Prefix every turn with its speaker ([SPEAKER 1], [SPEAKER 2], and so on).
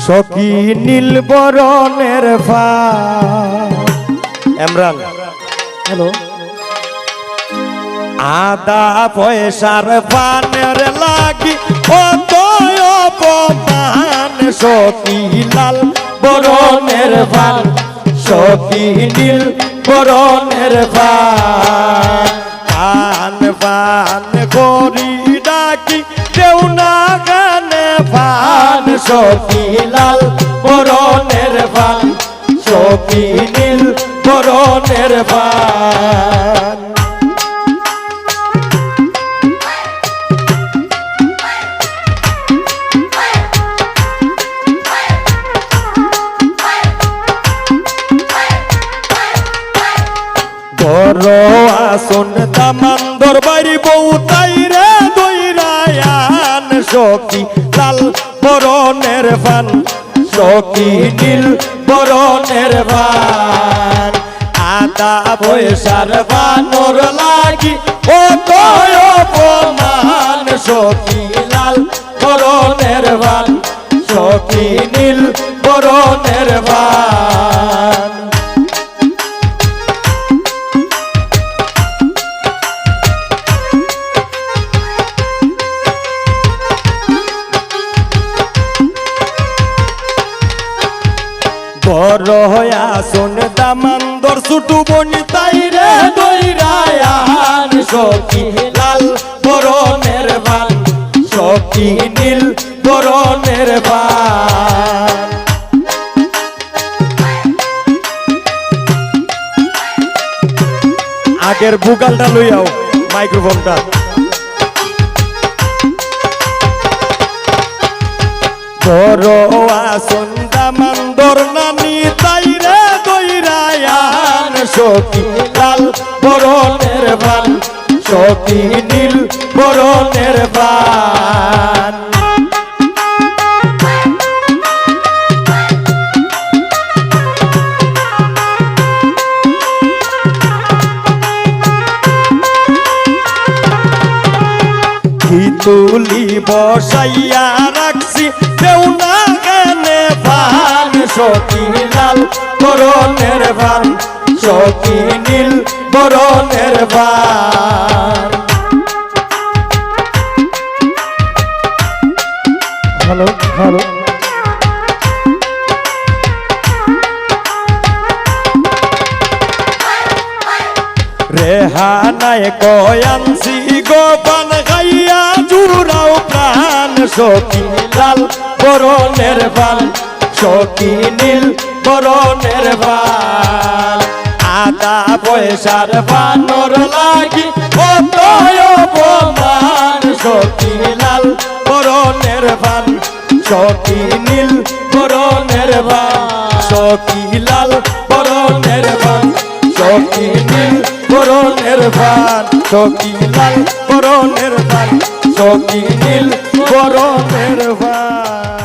[SPEAKER 1] সখী নীল বরণের এমরান
[SPEAKER 2] হ্যালো
[SPEAKER 1] আদা পয়সার পানের লাগি কত অপমান সখী লাল বরণের ফান সখী নীল বরণের ফান ফান করি ডাকি কেউ না গানে ফান সখী লাল বরণের ফান সখী নীল বরণের ফান বড় আসন দামান্দর বাড়ি বউ তাই রে দৈরায়ান সখী লাল বরণের ফান সখী নীল বরণের ফান আদা পয়সার বানর লাগি ও অপমান সখী লাল বরণের ফান সখী নীল বরণের ফান বড় হয়া শোন দামান্দর ছুটু বনি তাই রে দৈরায়ান সখী লাল বরণের ফান সখী নীল বরণের ফান আগের বুকালটা লইয়াও মাইক্রোফোনটা বড় আসন দামান্দর নানি তাই রে দৈরায়ান সখী লাল বরণের ফান সখী নীল বরণের ফান তুলি বসাইয়া রাখছি কেউ না গানে ফান সখী লাল বরণের ফান সখী নীল বরণের ফান
[SPEAKER 2] হ্যালো হ্যালো
[SPEAKER 1] রেহানায় কয়ানসি গোপান গাইয়া জুড়াও প্রাণ সখী লাল বরণের ফান সখী নীল বরণের ফান আদা পয়সার বানর লাগি কত অপমান সখী লাল বরণের ফান সখী নীল বরণের ফান সখী লাল বরণের ফান সখী নীল বরণের ফান সখী লাল বরণের ফান সখী নীল বরণের ফান।